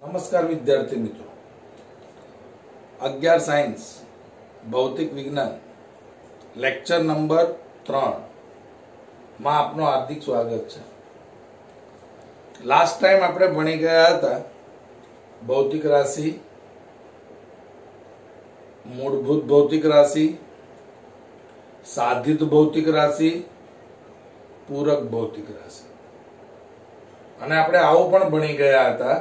નમસ્કાર વિદ્યાર્થી મિત્રો, 11 સાયન્સ ભૌતિક વિજ્ઞાન લેક્ચર નંબર 3 માં આપનું હાર્દિક સ્વાગત છે। લાસ્ટ ટાઈમ આપણે ભણી ગયા હતા ભૌતિક રાશિ, મૂળભૂત ભૌતિક રાશિ, સાધિત ભૌતિક રાશિ, પૂરક ભૌતિક રાશિ, અને આપણે આવું પણ ભણી ગયા હતા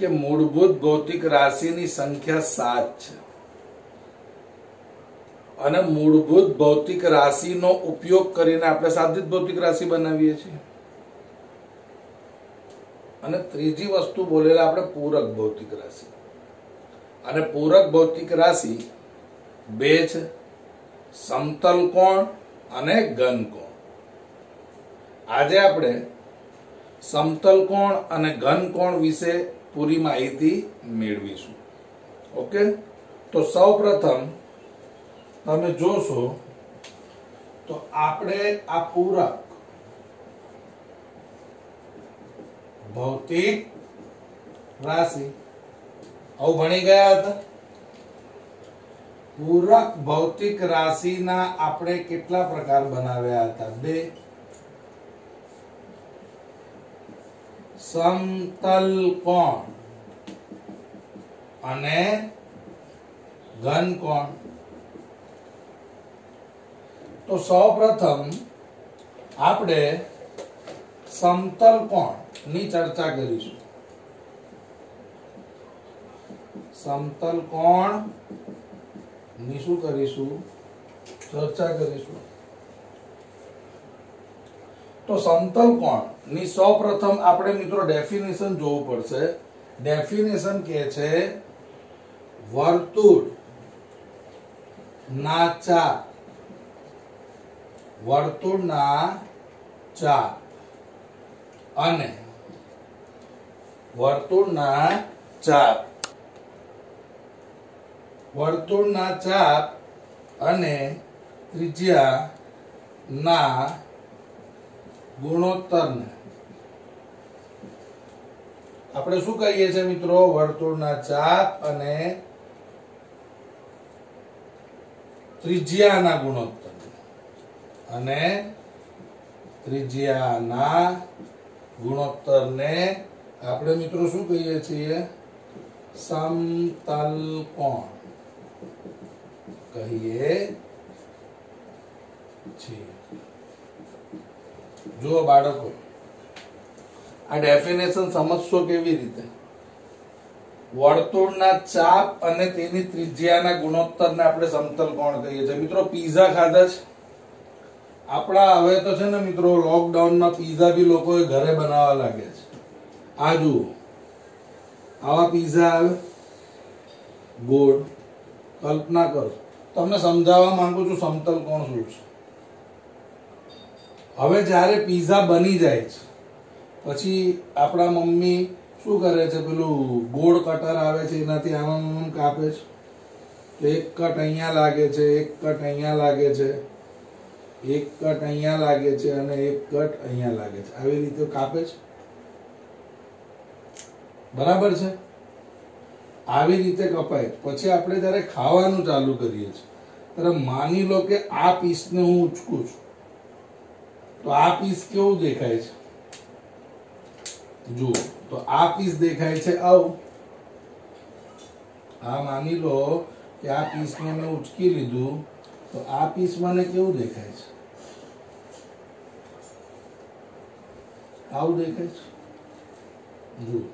કે મૂળભૂત ભૌતિક રાશિની સંખ્યા 7 છે અને મૂળભૂત ભૌતિક રાશિનો ઉપયોગ કરીને આપણે સાધિત ભૌતિક રાશિ બનાવીએ છીએ। અને ત્રીજી વસ્તુ બોલેલા આપણે પૂરક ભૌતિક રાશિ, અને પૂરક ભૌતિક રાશિ બે છે, સમતલ કોણ અને ઘન કોણ। આજે આપણે સમતલ કોણ અને ઘન કોણ વિશે પૂરી માહિતી મેળવીશું। ઓકે, તો સૌપ્રથમ તમે જોશો તો આપણે આ પૂરક ભૌતિક રાશિ આવું ભણી ગયા હતા। પૂરક ભૌતિક રાશિના આપણે કેટલા પ્રકાર બનાવ્યા હતા? 2। સમતલ કોણ અને ઘન કોણ। તો સૌપ્રથમ આપણે સમતલ કોણ ની ચર્ચા કરીશું। સમતલ કોણ ની શું કરીશું? ચર્ચા કરીશું। તો સમતલ કોણ ની સૌપ્રથમ આપણે મિત્રો ડેફિનેશન જોવું પડશે। ડેફિનેશન કે છે વર્તુળ ના ચાપ, વર્તુળના ચાપ અને વર્તુળના ચાપ, વર્તુળના ચાપ અને ત્રિજ્યા ના ગુણોત્તરને આપણે શું કહીએ છીએ મિત્રો? વર્તુળના ચાપ અને ત્રિજ્યાના ગુણોત્તર, અને ત્રિજ્યાના ગુણોત્તરને આપણે મિત્રો શું કહીએ છીએ? સમતલ કોણ કહીએ છીએ। જુઓ બાળકો, આ ડેફિનેશન સમજશો કેવી રીતે? વર્તુળના ચાપ અને તેની ત્રિજ્યાના ગુણોત્તરને આપણે સમતલ કોણ કહીએ છીએ। મિત્રો પીઝા ખાધા છે આપણા? હવે તો છે ને મિત્રો લોકડાઉનમાં પીઝા બી લોકોએ ઘરે બનાવવા લાગ્યા છે। આ જુઓ, આવા પીઝા આવે ગોળ। કલ્પના કરો, તમને સમજાવવા માંગુ છું સમતલ કોણ શું છે। હવે જ્યારે પીઝા બની જાય છે પછી આપણા મમ્મી શું કરે છે? પેલું ગોળ કટર આવે છે, એનાથી આમ કાપે છે। તો એક કટ અહીંયા લાગે છે, એક કટ અહીંયા લાગે છે, એક કટ અહીંયા લાગે છે અને એક કટ અહીંયા લાગે છે, આવી રીતે કાપે છે। બરાબર છે? આવી રીતે કપાય। પછી આપણે જયારે ખાવાનું ચાલુ કરીએ છીએ ત્યારે માની લો કે આ પીસને હું ઉચકું છું, તો આ પીસ કેવું દેખાય છે? જુઓ, તો આ પીસ દેખાય છે આવું। આ માની લો કે આ પીસને મેં ઉચકી લીધું, તો આ પીસ મને કેવું દેખાય છે? આવું દેખાય છે। જુઓ,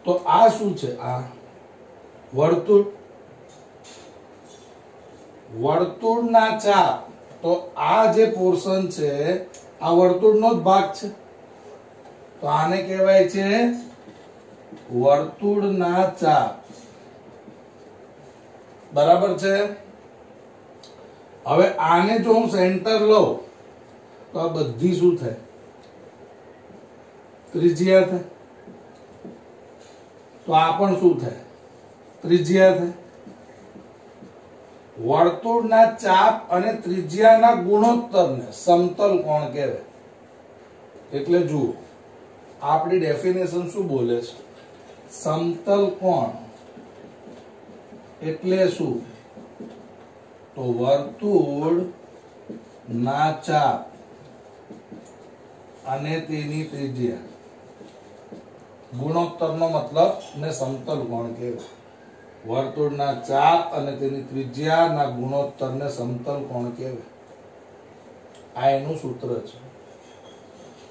તો આ શું છે? આ વર્તુળ, વર્તુળના ચાપ। તો આ જે પોર્શન છે આ વર્તુળનો જ ભાગ છે, તો આને કહેવાય છે વર્તુળના ચાપ। બરાબર છે? હવે આને જો હું સેન્ટર લઉં તો આ બધી શું થાય? ત્રિજ્યા થાય। તો આ પણ શું થાય? ત્રિજ્યા થાય। વર્તુળના ચાપ અને ત્રિજ્યાના ગુણોત્તરને સમતલ કોણ કહેવાય। એટલે જુઓ, આપણી ડેફિનેશન શું બોલે છે? સમતલ કોણ એટલે શું? તો વર્તુળ ના ચાપ અને તેની ત્રિજ્યા. ગુણોત્તરનો મતલબ ને સમતલ કોણ કહેવાય. વર્તુળના ચાપ અને તેની ત્રિજ્યાના ગુણોત્તરને સમતલ કોણ કહેવાય. આ એનું સૂત્ર છે.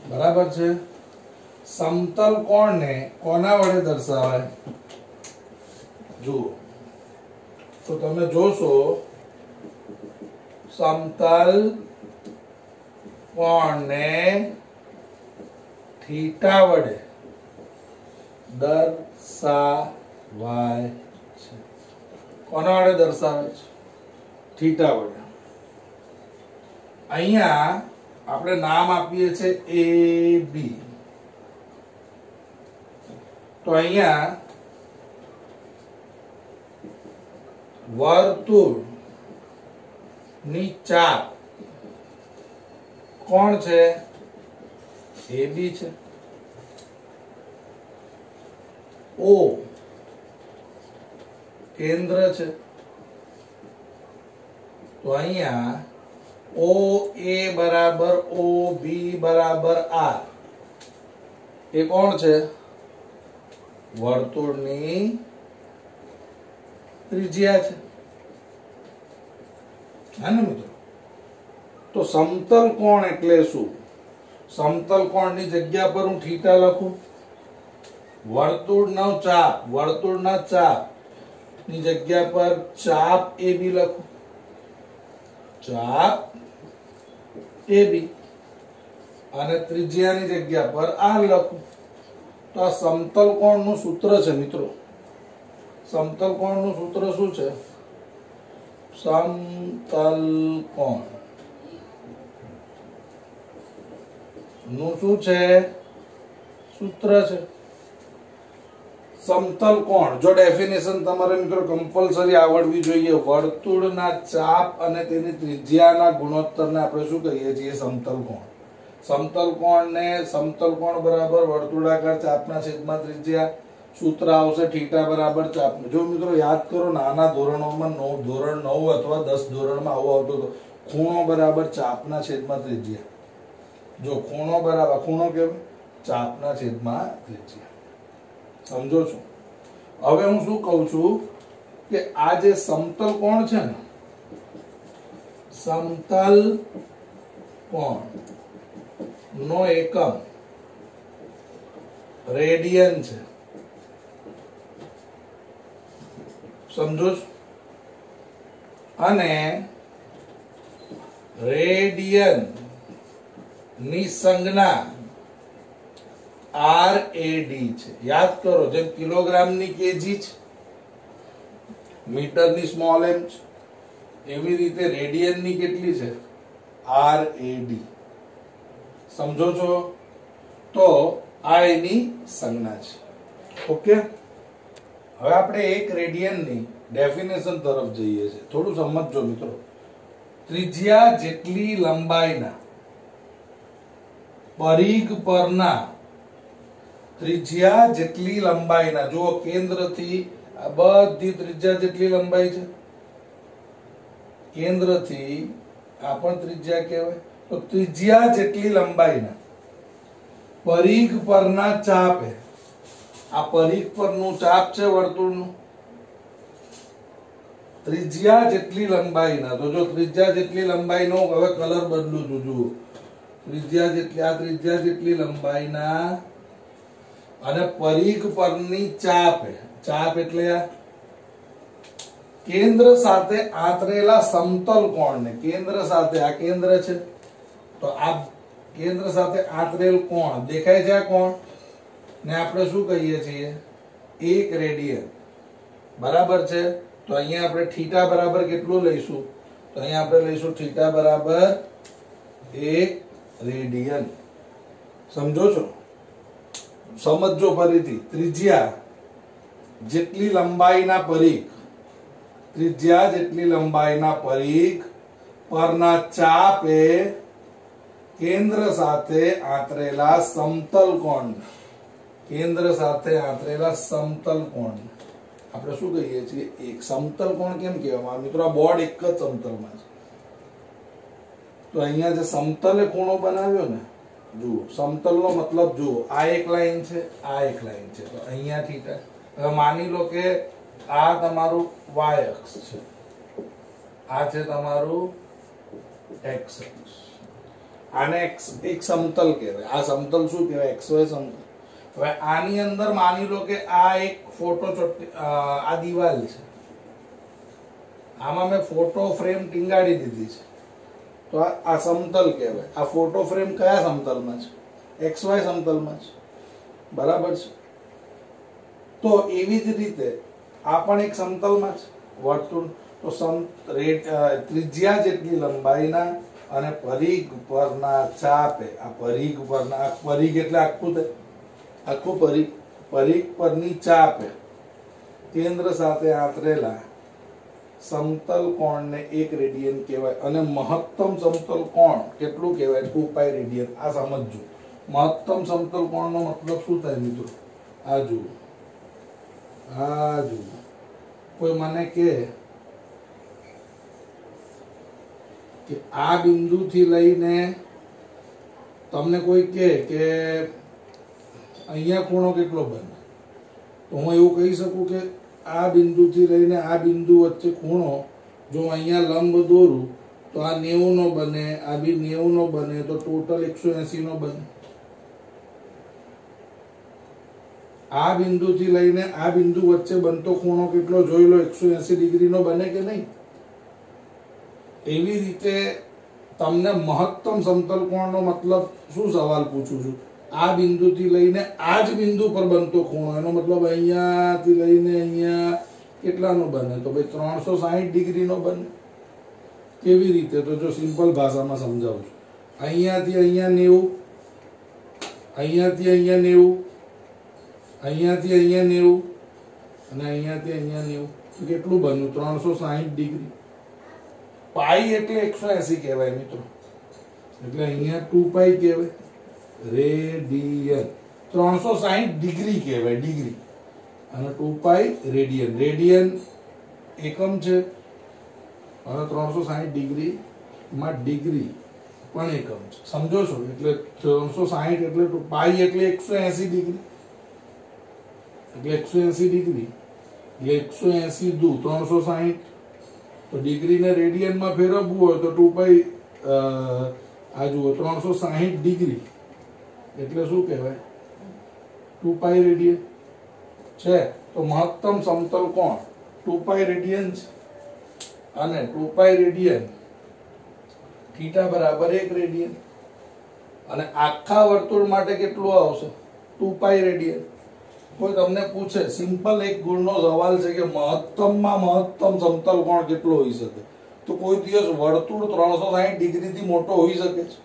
બરાબર છે. સમતલ કોણને કોના વડે દર્શાવાય? જુઓ તો તમે જોશો, સમતલ કોણને થીટા વડે દર્શાવાય છે. કોના વડે દર્શાવે છે? થીટા વડે. અહીંયા આપણે નામ આપીએ છીએ એ બી. તો અહીંયા વર્તુળ ની ચાપ કોણ છે? એ બી છે. ઓ કેન્દ્ર છે. તો અહીંયા ઓ એ બરાબર ઓ બી બરાબર આર એ કોણ છે? વર્તુળની ત્રિજ્યા છે. હે ને મિત્રો? તો સમતલ કોણ એટલે શું? સમતલ કોણની જગ્યા પર હું થીટા લખું. વર્તુળનો ચાપ, વર્તુળના ચાપ ની જગ્યા પર ચાપ એ બી લખું. ચાપ એ બી અને ત્રિજ્યાની જગ્યા પર આર લખું. તો આ સમતલ કોણનું સૂત્ર છે મિત્રો. સમતલ કોણનું સૂત્ર શું છે? સમતલ કોણ નું શું છે? સૂત્ર છે સમતલ કોણ. જો ડેફિનેશન તમારે મિત્રો કમ્પલસરી આવડવી જોઈએ. વર્તુળના ચાપ અને તેની ત્રિજ્યાના ગુણોત્તરને આપણે શું કહીએ છીએ? સમતલ કોણ. સમતલ કોણને સમતલ કોણ બરાબર વર્તુળાકાર ચાપના છેદમાં ત્રિજ્યા. સૂત્ર આવશે થીટા બરાબર ચાપ. જો મિત્રો યાદ કરો, નાના ધોરણોમાં ધોરણ 9 અથવા 10 ધોરણમાં આવો આવતો હતો. ખૂણો બરાબર ચાપના છેદમાં ત્રિજ્યા. જો ખૂણો બરાબર, ખૂણો કેવું? ચાપના છેદમાં ત્રિજ્યા. સમજો છો? હવે હું શું કહું છું કે આ જે સમતલ કોણ છે ને, સમતલ કોણ નો એકમ રેડિયન છે. સમજો છો? અને રેડિયન ની સંજ્ઞા RAD છે. યાદ કરો, જેમ કિલોગ્રામ ની કેજી છે, મીટર ની સ્મોલ એમ છે, એવી રીતે રેડિયન ની કેટલી છે? RAD. સમજો છો? તો આ એની સંજ્ઞા છે. ઓકે. હવે આપણે એક રેડિયન ની ડેફિનેશન તરફ જઈએ છીએ. થોડું સમજજો મિત્રો. ત્રિજ્યા જેટલી લંબાઈના પરિઘ પરના, ત્રિજ્યા જેટલી લંબાઈના, જુઓ કેન્દ્રથી આ બધી ત્રિજ્યા જેટલી લંબાઈ છે, કેન્દ્રથી આ પણ ત્રિજ્યા કહેવાય. તો ત્રિજ્યા જેટલી લંબાઈના પરિઘ પરના ચાપે, આ પરિઘ પરનું ચાપ છે વર્તુળનું, ત્રિજ્યા જેટલી લંબાઈના. તો જો ત્રિજ્યા જેટલી લંબાઈનો હવે કલર બદલું છું. જુઓ, ત્રિજ્યા જેટલી, આ ત્રિજ્યા જેટલી લંબાઈના અને પરિઘ પરની ચાપ, ચાપ એટલે આ કેન્દ્ર સાથે આંતરેલા સમતલ કોણને, કેન્દ્ર સાથે, આ કેન્દ્ર છે તો આ કેન્દ્ર સાથે આંતરેલ કોણ દેખાય છે. આ કોણ ને આપણે શું કહીએ છીએ? 1 રેડિયન. બરાબર છે. તો અહીંયા આપણે થીટા બરાબર કેટલું લઈશું? તો અહીંયા આપણે લઈશું થીટા બરાબર 1 રેડિયન. સમજો છો? સમજો ફરીથી. ત્રિજ્યા જેટલી લંબાઈના પરિઘ, ત્રિજ્યા જેટલી લંબાઈના પરિઘ પરના ચાપે કેન્દ્ર સાથે આંતરેલા સમતલ કોણ કેન્દ્ર સાથે આંતરેલા સમતલ કોણ આપણે શું કહીએ છીએ? એક સમતલ કોણ કેમ કહેવામાં? મિત્રો આ બોર્ડ એક જ સમતલમાં છે, તો અહીંયા જે સમતલે ખૂણો બનાવ્યો ને, જુઓ સમતલનો મતલબ જુઓ, આ એક લાઈન છે, આ એક લાઈન છે, તો અહીંયા થીટા. હવે માની લો કે આ તમારું y અક્ષ છે, આ છે તમારું x અક્ષ, આને એક સમતલ કહેવાય. આ સમતલ શું કહેવાય? XY સમતલ. હવે આની અંદર માની લો કે આ એક ફોટો આ દિવાલ છે, આમાં મેં ફોટો ફ્રેમ ટીંગાડી દીધી છે, તો આ સમતલ કહેવાય. આ ફોટો ફ્રેમ કયા સમતલમાં છે? XY સમતલમાં છે, બરાબર છે. તો એવી જ રીતે આ પણ એક સમતલમાં છે, વર્તુળ. તો ત્રિજ્યા જેટલી લંબાઈના અને પરિઘ પરના ચાપે, આ પરિઘ પરના, આ પરિઘ એટલે આખું પરિઘ પરની ચાપે કેન્દ્ર સાથે આંતરેલા સમતલ કોણને 1 રેડિયન કહેવાય. અને મહત્તમ સમતલ કોણ કેટલું કહેવાય? 2π રેડિયન. આ સમજજો, મહત્તમ સમતલ કોણનો મતલબ શું થાય મિત્રો? આ જુઓ, આ જુઓ. કોઈ મને કે આ બિંદુથી લઈને તમને કોઈ કે અહીંયા ખૂણો કેટલો બને, તો હું એવું કહી શકું કે આ બિંદુથી લઈને આ બિંદુ વચ્ચે ખૂણો જો અહીંયા લંબ દોરું તો આ 90 નો બને, આ બી 90 નો બને, તો ટોટલ 180 નો બને. આ બિંદુથી લઈને આ બિંદુ વચ્ચે બનતો ખૂણો કેટલો જોઈ લો, 180 ડિગ્રી નો બને કે નહીં? એવી રીતે તમને મહત્તમ સમતલ કોણનો મતલબ શું સવાલ પૂછું છું? આ બિંદુથી લઈને આ જ બિંદુ પર બનતો ખૂણો, એનો મતલબ અહીંયાથી લઈને અહીંયા કેટલાનો બને? તો ભાઈ 360 ડિગ્રીનો બને. કેવી રીતે? તો જો સિમ્પલ ભાષામાં સમજાવું છું. અહીંયાથી અહીંયા 90, અહીંયાથી અહીંયા 90, અહીંયાથી અહીંયા 90 અને અહીંયાથી અહીંયા 90, તો કેટલું બન્યું? 360 ડિગ્રી. પાઈ એટલે 180 કહેવાય મિત્રો, એટલે અહીંયા 2π કહેવાય. રેડિયન 360 ડિગ્રી કહેવાય, ડિગ્રી, અને 2π રેડિયન. રેડિયન એકમ છે અને 360 ડિગ્રી માં ડિગ્રી પણ એકમ છે, સમજો છો? એટલે 360 એટલે પાઈ એટલે 180 ડિગ્રી, એટલે 180 ડિગ્રી એટલે 180 દુ 360. તો ડિગ્રીને રેડિયનમાં ફેરવવું હોય તો 2π આ જુઓ 360 ડિગ્રી એટલે શું કહેવાય? 2π રેડિયન છે. તો મહત્તમ સમતલ કોણ 2π રેડિયન છે, અને 2π રેડિયન થીટા બરાબર 1 રેડિયન. અને આખા વર્તુળ માટે કેટલું આવશે? 2π રેડિયન. કોઈ તમને પૂછે, સિમ્પલ એક ગુણનો સવાલ છે કે મહત્તમમાં મહત્તમ સમતલ કોણ કેટલો હોઈ શકે, તો કોઈ દિવસ વર્તુળ 360 ડિગ્રીથી મોટો હોઈ શકે છે?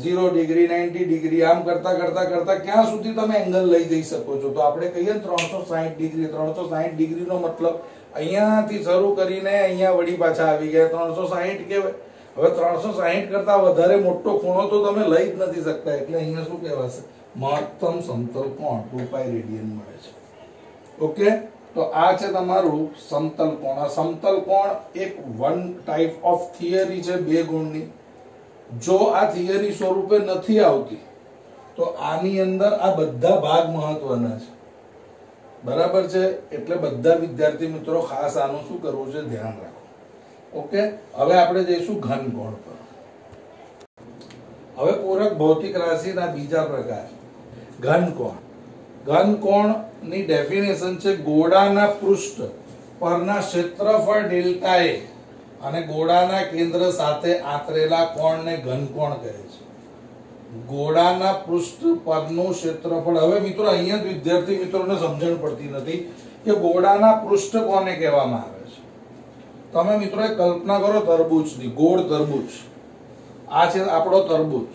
0 ડિગ્રી, 90 ડિગ્રી, આમ કરતા કરતા કરતા ક્યાં સુધી તમે એંગલ લઈ જઈ શકો છો? તો આપણે કહીએ 360 ડિગ્રી. 360 ડિગ્રીનો મતલબ અહીંયાથી શરૂ કરીને અહીંયા વળી પાછા આવી ગયા, 360 કહેવાય. હવે 360 કરતા વધારે મોટો ખૂણો તો તમે લઈ જ નથી શકતા, એટલે અહીંયા શું કહેવાશે? મહત્તમ સમતલ કોણ 2π રેડિયન મળે છે. ઓકે, તો આ છે તમારું સમતલ કોણ. આ સમતલ કોણ એક વન ટાઈપ ઓફ થિયરી છે, 2 ગુણની. જો આ થિયરી સ્વરૂપે નથી આવતી તો આની અંદર આ બધા ભાગ મહત્વના છે, બરાબર છે? એટલે બધા વિદ્યાર્થી મિત્રો ખાસ આનું શું કરવું છે? ધ્યાન રાખો. ઓકે, હવે આપણે જઈશું ઘન કોણ પર. હવે પૂરક ભૌતિક રાશિના બીજા પ્રકાર ઘન કોણ. ઘન કોણની ડેફિનેશન છે ગોળાના પૃષ્ઠ પરના ક્ષેત્રફળ ડેલ્ટા એ અને ગોળાના કેન્દ્ર સાથે આંતરેલા કોણને ઘન કોણ કહે છે. ગોળાના પૃષ્ઠ પરનું ક્ષેત્રફળ. હવે મિત્રો અહીંયા જ વિદ્યાર્થી મિત્રોને સમજણ પડતી નથી કે ગોળાના પૃષ્ઠ કોને કહેવામાં આવે છે. તમે મિત્રો કલ્પના કરો તરબૂચની, ગોળ તરબૂચ, આ છે આપણો તરબૂચ.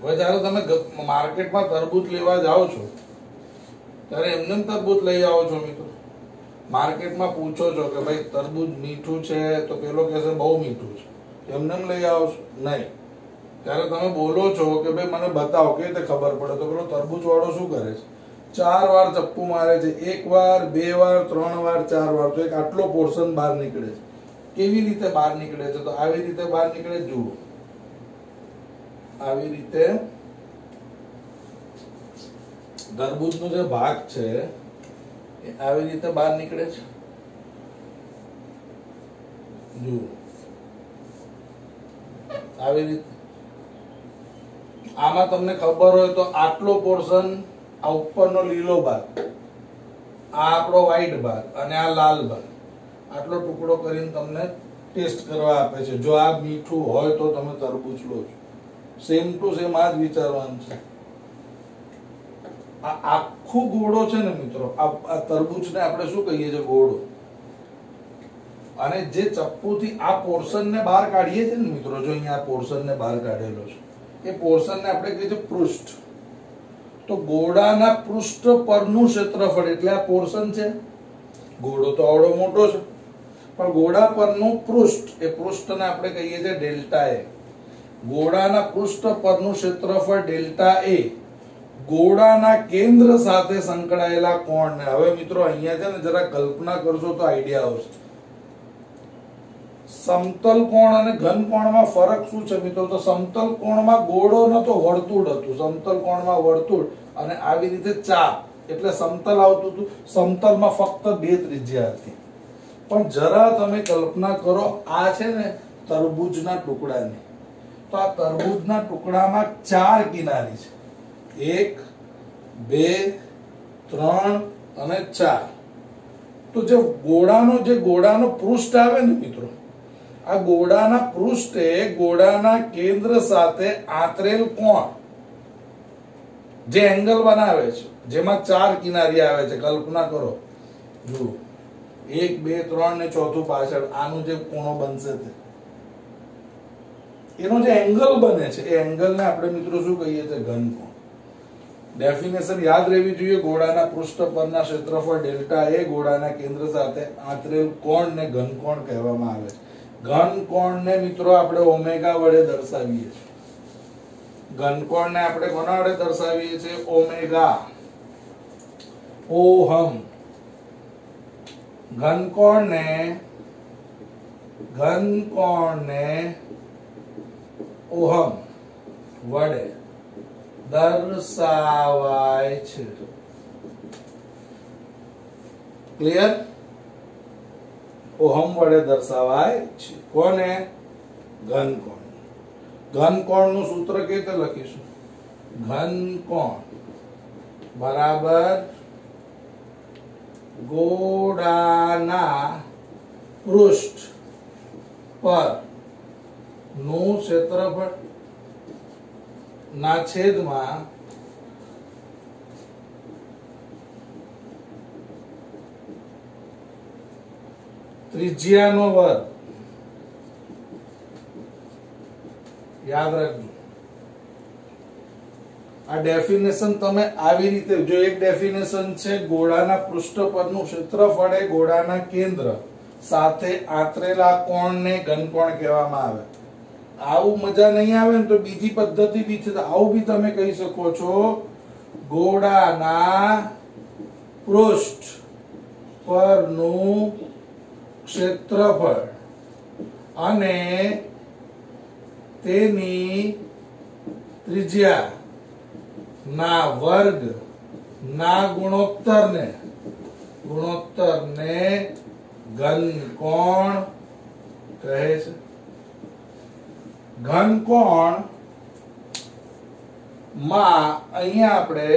હવે જ્યારે તમે માર્કેટમાં તરબૂચ લેવા જાઓ છો ત્યારે એમને તરબૂચ લઈ આવો છો મિત્રો. માર્કેટમાં પૂછો છો કે ભાઈ તરબૂચ મીઠું છે, તો પેલો કહેશે બહુ મીઠું છે, એમને લઈ આવો છો? નહીં. ત્યારે તમે બોલો છો કે ભાઈ મને બતાવો કે રીતે ખબર પડે, તો પેલો તરબૂચ વાળો શું કરે છે? 4 વાર ચપ્પુ મારે છે, 1 વાર, 2 વાર, 3 વાર, 4 વાર, તો એક આટલો પોર્શન બહાર નીકળે છે. કેવી રીતે બહાર નીકળે છે? તો આવી રીતે બહાર નીકળે. જુઓ, આવી રીતે તરબૂચનો જે ભાગ છે એ આવી રીતે બહાર નીકળે છે. જુઓ, આવી રીતે. આમાં તમને ખબર હોય તો આટલો પોર્શન, આ ઉપરનો લીલો ભાગ, આ આપણો વ્હાઈટ ભાગ અને આ લાલ ભાગ, આટલો ટુકડો કરીને તમને ટેસ્ટ કરવા આપે છે. જો આ મીઠું હોય તો તમે તરબૂચ લો છો. સેમ ટુ સેમ આ જ વિચારવાનું છે. આ આખું ગોળો છે ને મિત્રો, આ તરબૂચને આપણે શું કહીએ છીએ? ગોળો. અને જે ચપ્પુથી આ પોર્શન ને બહાર કાઢીએ છીએ ને મિત્રો, જો અહીંયા આ પોર્શન ને બહાર કાઢેલો છે, એ પોર્શન ને આપણે કહીએ છીએ પૃષ્ઠ. તો ગોળાના પૃષ્ઠ પરનું ક્ષેત્રફળ એટલે આ પોર્શન છે. ગોળો તો આવડો મોટો છે, પણ ગોળા પરનું પૃષ્ઠ, એ પૃષ્ઠને આપણે કહીએ છીએ ડેલ્ટા એ. ગોળાના પૃષ્ઠ પરનું ક્ષેત્રફળ ડેલ્ટા એ ગોળાના કેન્દ્ર સાથે સંકળાયેલા કોણને. હવે મિત્રો અહીંયા છે ને જરા કલ્પના કરશો તો આઈડિયા આવશે. સમતલ કોણ અને ઘન કોણમાં ફરક શું છે મિત્રો? તો સમતલ કોણમાં ગોળો નતો, વર્તુળ હતું. સમતલ કોણમાં વર્તુળ અને આવી રીતે ચાપ, એટલે સમતલ આવતું હતું. સમતલમાં ફક્ત 2 ત્રિજ્યા હતી. પણ જરા તમે કલ્પના કરો, આ છે ને તરબૂચના ટુકડાની, તો આ તરબૂચના ટુકડામાં 4 કિનારી છે. 1, 2, 3 અને 4. તો જે ગોળાનો પૃષ્ઠ આવે ને મિત્રો, આ ગોળાના પૃષ્ઠે ગોળાના કેન્દ્ર સાથે આંતરેલ કોણ, જે એંગલ બનાવે છે, જેમાં 4 કિનારી આવે છે. કલ્પના કરો, જુઓ, 1, 2, 3 ને ચોથું પાછળ, આનું જે ખૂણો બનશે તે, એનો જે એંગલ બને છે, એ એંગલને આપણે મિત્રો શું કહીએ છીએ? ઘનકોણ. ડેફિનેશન યાદ રહેવી જોઈએ. ગોળાના પૃષ્ઠ પરના ક્ષેત્રફળ ડેલ્ટા એ ગોળાના કેન્દ્ર સાથે આંતરેલ કોણને ઘનકોણ કહેવામાં આવે છે. ઘનકોણને મિત્રો આપણે ઓમેગા વડે દર્શાવીએ છીએ. ઘનકોણને આપણે કોના વડે દર્શાવીએ છીએ? Omega, ohm. ઘનકોણને ઓહમ વડે દર્શાવાય છે. ક્લિયર? ઓહમ વડે દર્શાવાય છે. કોને? ઘનકોણ. ઘનકોણનું સૂત્ર કેવી રીતે લખીશું? ઘનકોણ બરાબર ગોળાના પૃષ્ઠ પર નું ક્ષેત્રફળ ના છેદમાં ત્રિજ્યાનો વર્ગ. યાદ રાખજો, આ ડેફિનેશન તમે આવી રીતે, જો એક ડેફિનેશન છે ગોળાના પૃષ્ઠ પરનું ક્ષેત્રફળ એ ગોળાના કેન્દ્ર સાથે આંતરેલા કોણને ઘનકોણ કહેવામાં આવે. આવું મજા નહીં આવે ને તો બીજી પદ્ધતિ બી છે, આવું બી તમે કહી શકો છો. ગોળાના પૃષ્ઠ પરનું ક્ષેત્રફળ અને તેની ત્રિજ્યા ના વર્ગ ના ગુણોત્તરને ઘનકોણ કહે છે. ઘનકોણ માં અહીંયા આપણે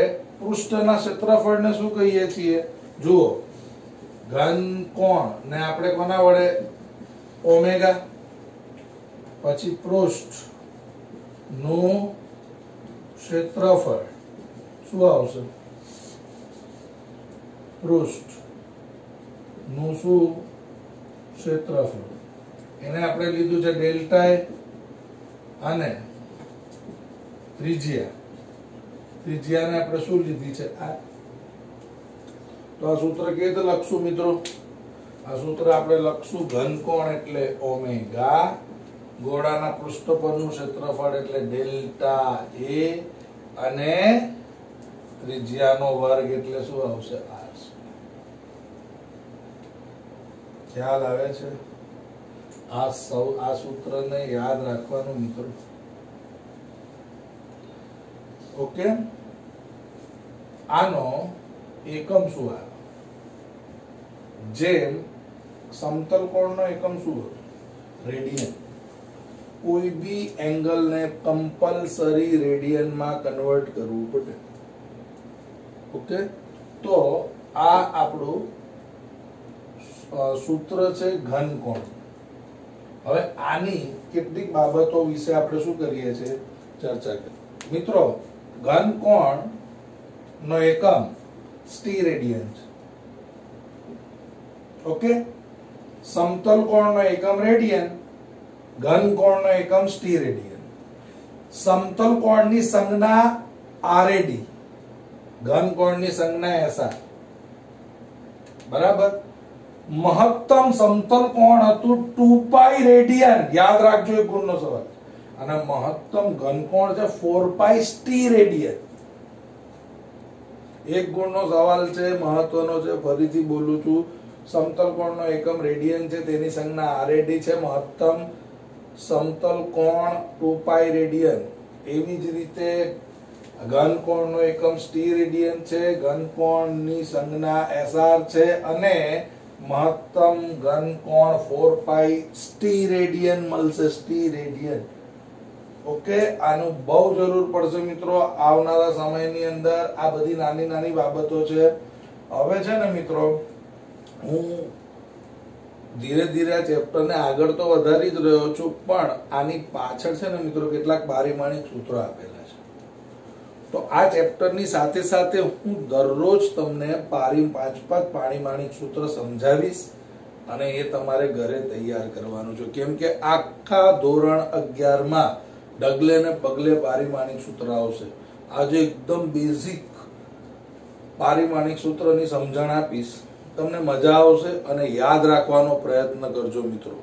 પૃષ્ઠના ક્ષેત્રફળને શું કહીએ છીએ? જુઓ, ઘનકોણ ને આપણે કોના વડે? ઓમેગા. પછી પૃષ્ઠ નું ક્ષેત્રફળ શું આવશે? પૃષ્ઠ નું શું ક્ષેત્રફળ, એને આપણે લીધું છે ડેલ્ટા એ અને ત્રિજ્યાને આપણે શું લીધી છે? આ. તો આ સૂત્ર કેવી રીતે લખશું મિત્રો? આ સૂત્ર આપણે લખશું ઘનકોણ એટલે ઓમેગા ગોળાના પૃષ્ઠ પરનું ક્ષેત્રફળ એટલે ડેલ્ટા એ અને ત્રિજ્યાનો વર્ગ એટલે શું આવશે r. ખ્યાલ આવે છે? આ સૂત્રને યાદ રાખવાનું મિત્રો. ઓકે, આનો એકમ શું આવે? જેમ સમતલ કોણનો એકમ શું હતો? રેડિયન. કોઈ બી એંગલ ને કમ્પલસરી રેડિયન માં કન્વર્ટ કરવું પડે. ઓકે, તો આ આપણું સૂત્ર છે ઘન કોણ. હવે આની કેટલીક બાબતો વિશે આપણે શું કરીએ છીએ? ચર્ચા કરીએ. મિત્રો, ઘન કોણ નો એકમ સ્ટી રેડિયન છે. ઓકે, સમતલ કોણ નો એકમ રેડિયન, ઘન કોણ નો એકમ સ્ટી રેડિયન. સમતલ કોણની સંજ્ઞા RAD, ઘન કોણની સંજ્ઞા SR. બરાબર. મહત્તમ સમતલ કોણ હતું 2π રેડિયન. યાદ રાખજો, એક ગુણનો સવાલ. અને મહત્તમ ઘન કોણ છે 4π સ્ટી રેડિયન. એક ગુણનો સવાલ છે, મહત્વનો છે. ફરીથી બોલું છું, સમતલ કોણનો એકમ રેડિયન છે, તેની સંજ્ઞા RAD છે. મહત્તમ સમતલ કોણ 2π રેડિયન. એવી જ રીતે ઘન કોણનો એકમ સ્ટી રેડિયન છે, ઘન કોણની સંજ્ઞા SR છે અને મહત્તમ ઘન કોણ 4π સ્ટી રેડિયન મળશે. સ્ટી રેડિયન. ઓકે, આનું બહુ જરૂર પડશે મિત્રો આવનારા સમયની અંદર. આ બધી નાની નાની બાબતો છે. હવે છે ને મિત્રો, હું ધીરે ધીરે આ ચેપ્ટરને આગળ તો વધારી જ રહ્યો છું, પણ આની પાછળ છે ને મિત્રો કેટલાક પારિમાણિક સૂત્રો આપેલા છે. તો આ ચેપ્ટરની સાથે સાથે હું દરરોજ તમને 5 પારિમાણિક સૂત્ર સમજાવીશ અને એ તમારે ઘરે તૈયાર કરવાનું છે. કેમ કે આખા ધોરણ 11 માં ડગલે ને પગલે પારિમાણિક સૂત્ર આવશે. આજે એકદમ બેઝિક પારિમાણિક સૂત્રની સમજણ આપીશ, તમને મજા આવશે અને યાદ રાખવાનો પ્રયત્ન કરજો મિત્રો.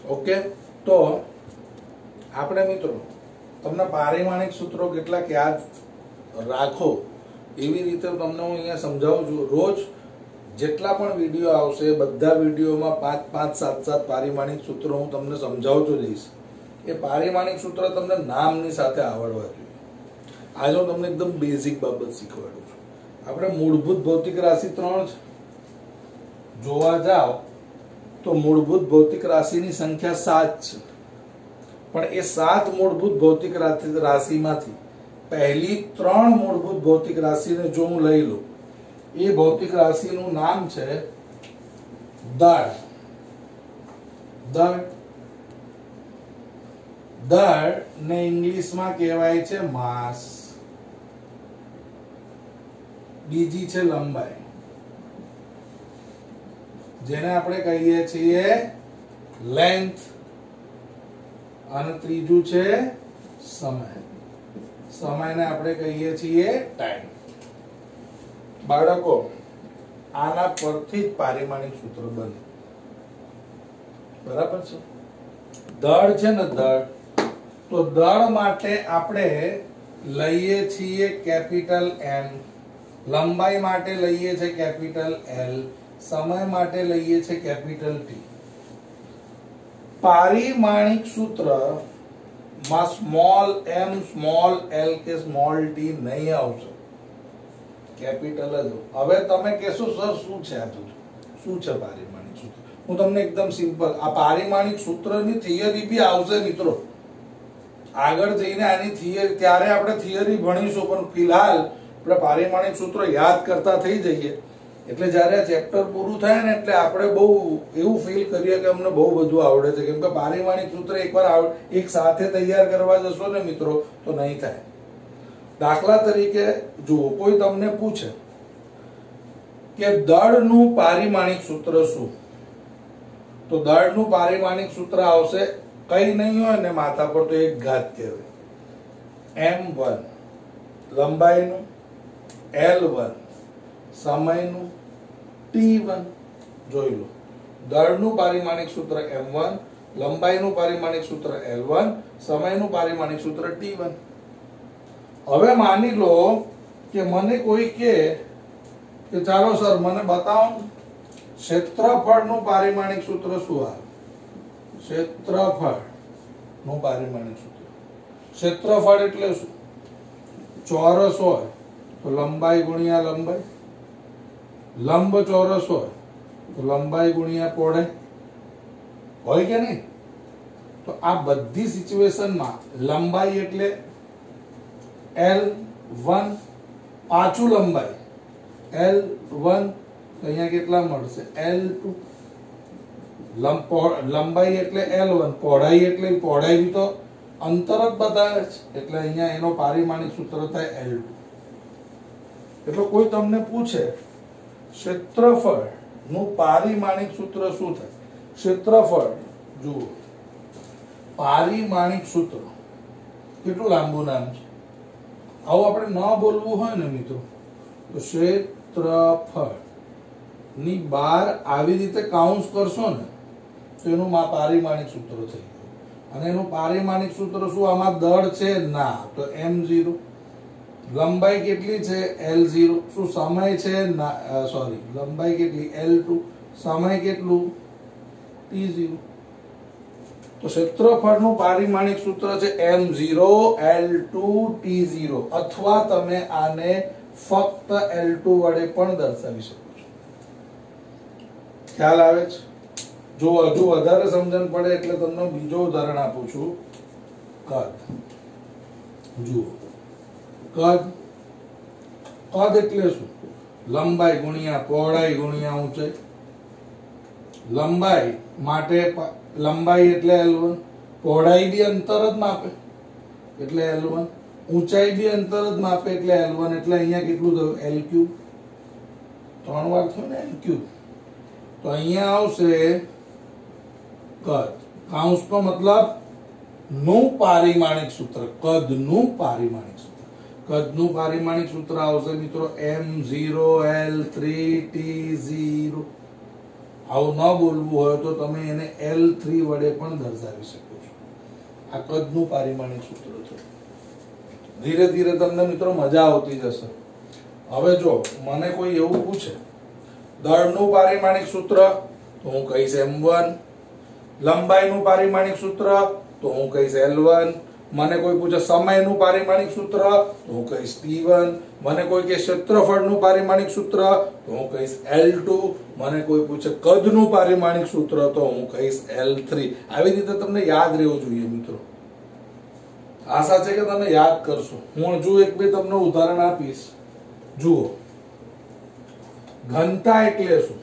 ઓકે, તો આપણે મિત્રો તમને પારિમાણિક સૂત્રો કેટલાક યાદ રાખો એવી રીતે તમને હું અહીંયા સમજાવું છું. રોજ જેટલા પણ વિડીયો આવશે બધા વિડીયોમાં 5, 7 પારિમાણિક સૂત્રો હું તમને સમજાવતો જઈશ. એ પારિમાણિક સૂત્ર તમને નામની સાથે આવડવા જોઈએ. આજે હું તમને એકદમ બેઝિક બાબત શીખવાડું છું. આપણે મૂળભૂત ભૌતિક રાશિ 3 છે. જોવા જાઓ તો મૂળભૂત ભૌતિક રાશિની સંખ્યા 7 છે, પણ એ 7 મૂળભૂત ભૌતિક રાશિમાંથી પહેલી 3 મૂળભૂત ભૌતિક રાશિને જો હું લઈ લઉં, એ ભૌતિક રાશિનું નામ છે દળ. દળ દળ ને ઇંગ્લિશમાં કહેવાય છે માસ. બીજી છે લંબાઈ, જેને આપણે કહીએ છીએ લેન્થ, અને ત્રીજું છે સમય. સમયને આપણે કહીએ છીએ ટાઈમ. બાળકો, આના પરથી જ પારિમાણિક સૂત્ર બને. બરાબર છે? દળ છે ને દળ, તો દળ માટે આપણે લઈએ છીએ કેપિટલ N, લંબાઈ માટે લઈએ છીએ કેપિટલ L, સમય માટે લઈએ છીએ કેપિટલ T. પારિમાણિક સૂત્ર માં સ્મોલ m, સ્મોલ l કે સ્મોલ t નહીં આવશે, કેપિટલ જ. હવે તમે કહેશો સર શું છે આ બધું? શું છે પારિમાણિક સૂત્ર? હું તમને એકદમ સિમ્પલ, આ પારિમાણિક સૂત્રની થિયરી બી આવશે મિત્રો. આગળ જઈને આની થિયરી, ત્યારે આપણે થિયરી ભણીશું, પણ ફિલહાલ આપણે પારિમાણિક સૂત્રો યાદ કરતા થઈ જઈએ. એટલે જ્યારે આ ચેપ્ટર પૂરું થાય ને એટલે આપણે બહુ એવું ફીલ કરીએ કે અમને બહુ બધું આવડે છે. કેમ કે પારિમાણિક સૂત્ર એકવાર એક સાથે તૈયાર કરવા જશો ને મિત્રો તો નહીં થાય. દાખલા તરીકે જુઓ, કોઈ તમને પૂછે કે દળનું પારિમાણિક સૂત્ર શું, તો દળનું પારિમાણિક સૂત્ર આવશે, કઈ નહીં હોય ને માથા પર તો એક ઘાત કહેવાય. m1 લંબાઈનું, l1 સમયનું, t1. જોઈ લો, દળનું પારિમાણિક સૂત્ર m1, લંબાઈનું પારિમાણિક સૂત્ર L1, સમયનું પારિમાણિક સૂત્ર T1. હવે માની લો કે મને કોઈ કે ચાલો સર મને બતાવો ક્ષેત્રફળનું પારિમાણિક સૂત્ર શું આવે. ક્ષેત્રફળનું પારિમાણિક સૂત્ર, ક્ષેત્રફળ એટલે શું? ચોરસ હોય તો લંબાઈ ગુણ્યા લંબાઈ, લંબ ચોરસ હોય તો લંબાઈ ગુણ્યા પહોળાઈ, હોય કે નહીં? તો આ બધી સિચ્યુએશનમાં લંબાઈ એટલે L1, પાછું લંબાઈ L1, અહીંયા કેટલા મળશે? L2. લંબાઈ એટલે L1, પહોળાઈ એટલે પહોળાઈ બી તો અંતર જ બતાવે છે, એટલે અહીંયા એનો પારિમાણિક સૂત્ર થાય L2. એટલે કોઈ તમને પૂછે ક્ષેત્રફળ નું પારિમાણિક સૂત્ર શું થાય? ક્ષેત્રફળ જુઓ, પારિમાણિક સૂત્ર કેટલું લાંબુ નામ છે. આવું આપણે ન બોલવું હોય ને મિત્રો તો ક્ષેત્રફળ ની બહાર આવી રીતે કાઉન્સ કરશો ને તો એનું પારિમાણિક સૂત્ર થઈ ગયું. અને એનું પારિમાણિક સૂત્ર શું? આમાં દળ છે ના, તો m0. લંબાઈ કેટલી છે? L0. શું સમય છે? સોરી, લંબાઈ કેટલી? L2. સમય કેટલું? T0. તો ક્ષેત્રફળનું પારિમાણિક સૂત્ર છે m0, L2, T0. અથવા તમે આને ફક્ત L2 વડે પણ દર્શાવી શકો છો. ખ્યાલ આવે છે? જો હજુ વધારે સમજણ પડે એટલે તમને બીજો ઉદાહરણ આપું છું. કદ જુઓ, કદ એટલે શું? લંબાઈ ગુણ્યા પહોળાઈ ગુણ્યા ઊંચાઈ. લંબાઈ માટે લંબાઈ એટલે L1, પહોળાઈ બી અંતર જ માપે એટલે L1, ઊંચાઈ બી અંતર જ માપે એટલે L1. એટલે અહીંયા કેટલું થયું? L3. 3 વાર થયું ને L3. તો અહીંયા આવશે કદ, કાઉન્સનો મતલબ નું પારિમાણિક સૂત્ર, કદનું પારિમાણિક સૂત્ર. કદનું પારિમાણિક સૂત્ર આવશે મિત્રો m0, L3, T0. આવું ન બોલવું હોય તો તમે એને L3 વડે પણ દર્શાવી શકો છો. આ કદનું પારિમાણિક સૂત્ર છે. ધીરે ધીરે તમને મિત્રો મજા આવતી જશે. હવે જો મને કોઈ એવું પૂછે દળનું પારિમાણિક સૂત્ર તો હું કહીશ m1, લંબાઈનું પારિમાણિક સૂત્ર તો હું કહીશ L1, મને કોઈ પૂછે સમયનું પારિમાણિક સૂત્ર તો હું કહીશ T1, મને કોઈ કે ક્ષેત્રફળનું પારિમાણિક સૂત્ર તો હું કહીશ L2, મને કોઈ પૂછે કદનું પારિમાણિક સૂત્ર તો હું કહીશ L3. આવી રીતે તમને યાદ રહેવું જોઈએ મિત્રો. આશા છે કે તમે યાદ કરશો. હું હજુ એક બે તમને ઉદાહરણ આપીશ. જુઓ, ઘનતા એટલે શું?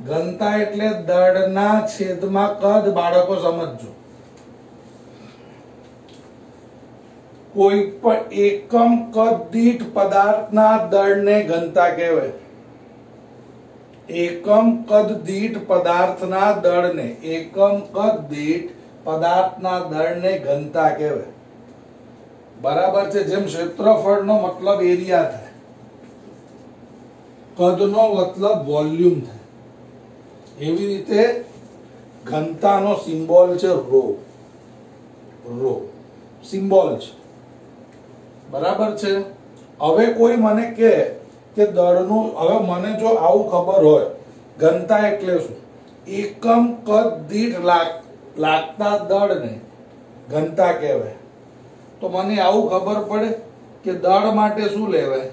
ઘનતા એટલે દળના છેદમાં કદ. બાળકો સમજજો, કોઈ પણ એકમ કદ દીઠ પદાર્થના દળને ઘનતા કહેવાય. એકમ કદ દીઠ પદાર્થના દળને, એકમ કદ દીઠ પદાર્થના દળને ઘનતા કહેવાય. બરાબર છે? જેમ ક્ષેત્રફળનો મતલબ એરિયા થાય, કદનો મતલબ વોલ્યુમ થાય, એવી રીતે ઘનતાનો સિમ્બોલ છે રો. રો સિમ્બોલ છે. બરાબર છે? હવે કોઈ મને કહે કે દળનું, હવે મને જો આવું ખબર હોય ઘનતા એટલે શું, એકમ કદ દીઠ લાગતા દળને ઘનતા કહેવાય, તો મને આવું ખબર પડે કે દળ માટે શું લેવાય?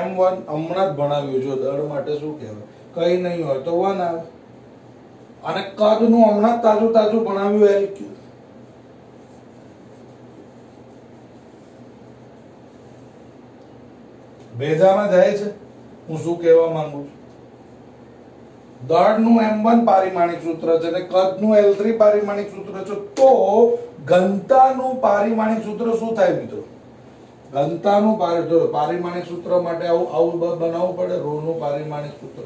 m1 હમણાં જ ભણાવ્યું. જો દળ માટે શું કહેવાય? કઈ નહીં હોય તો 1 આવે. અને કદનું હમણાં તાજું ભણાવ્યું L3. ભેજામાં જાય છે હું શું કહેવા માંગુ છું? દળનું m1 પારિમાણિક સૂત્ર છે અને કદનું L3 પારિમાણિક સૂત્ર છે. તો ઘનતાનું પારિમાણિક સૂત્ર શું થાય મિત્રો? ઘનતાનું પારિમાણિક સૂત્ર માટે આવું બનાવવું પડે. રો નું પારિમાણિક સૂત્ર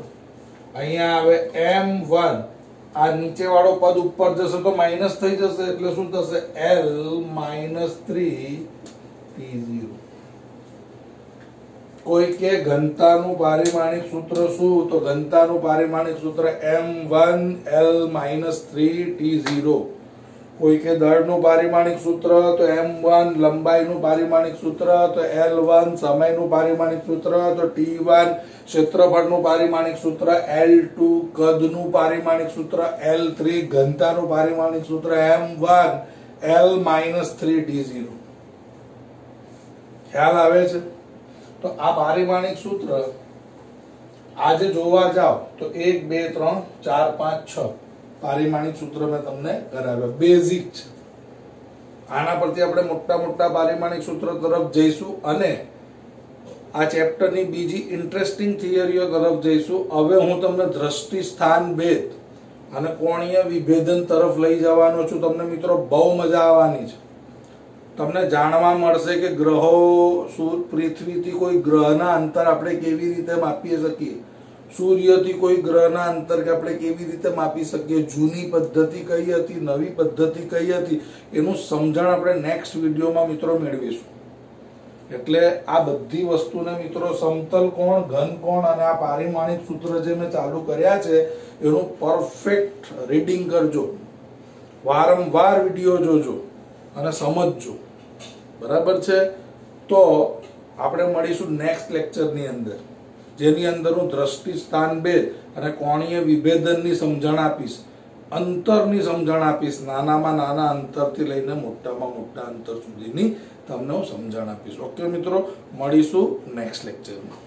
અહીંયા આવે m1. આ નીચે વાળો પદ ઉપર જશે તો માઇનસ થઈ જશે, એટલે શું થશે? L - 3 T0. કોઈ કે ઘનતાનું પારિમાણિક સૂત્ર શું? તો ઘનતાનું પારિમાણિક સૂત્ર m1l-3t0. કોઈ કે દળનું પારિમાણિક સૂત્ર તો m1 લંબાઈનું પારિમાણિક સૂત્ર, તો l1 સમયનું પારિમાણિક સૂત્ર, તો t1 ક્ષેત્રફળનું પારિમાણિક સૂત્ર, l2 કદનું પારિમાણિક સૂત્ર, l3 ઘનતાનું પારિમાણિક સૂત્ર, m1l-3t0. ખ્યાલ આવે છે? તો આ પારિમાણિક સૂત્ર આજે જોવા જાવ તો 1 2 3 4 5 6 પારિમાણિક સૂત્ર મેં તમને કરાવ્યા, બેઝિક છે. આના પરથી આપણે મોટા મોટા પારિમાણિક સૂત્ર તરફ જઈશું અને આ ચેપ્ટરની બીજી ઇન્ટરેસ્ટિંગ થિયરીઓ તરફ જઈશું. હવે હું તમને દ્રષ્ટિ સ્થાન ભેદ અને કોણીય વિભેદન તરફ લઈ જવાનો છું. તમને મિત્રો બહુ મજા આવવાની છે. તમને જાણવા મળશે કે ગ્રહો પૃથ્વીથી કોઈ ગ્રહના અંતર આપણે કેવી રીતે માપી શકીએ, સૂર્યથી કોઈ ગ્રહના અંતર કે આપણે કેવી રીતે માપી શકીએ, જૂની પદ્ધતિ કઈ હતી, નવી પદ્ધતિ કઈ હતી, એનું સમજણ આપણે નેક્સ્ટ વિડીયોમાં મિત્રો મેળવીશું. એટલે આ બધી વસ્તુને મિત્રો સમતલ કોણ, ઘન કોણ અને આ પારિમાણિક સૂત્ર જે મેં ચાલુ કર્યા છે એનું પરફેક્ટ રીડિંગ કરજો, વારંવાર વિડીયો જોજો અને સમજજો. બરાબર છે? તો આપણે મળીશું નેક્સ્ટ લેક્ચરની અંદર, જેની અંદર હું દ્રષ્ટિ સ્થાન ભેદ અને કોણીય વિભેદનની સમજણ આપીશ, અંતરની સમજણ આપીશ, નાનામાં નાના અંતરથી લઈને મોટામાં મોટા અંતર સુધીની તમને હું સમજણ આપીશ. ઓકે મિત્રો, મળીશું નેક્સ્ટ લેક્ચરમાં.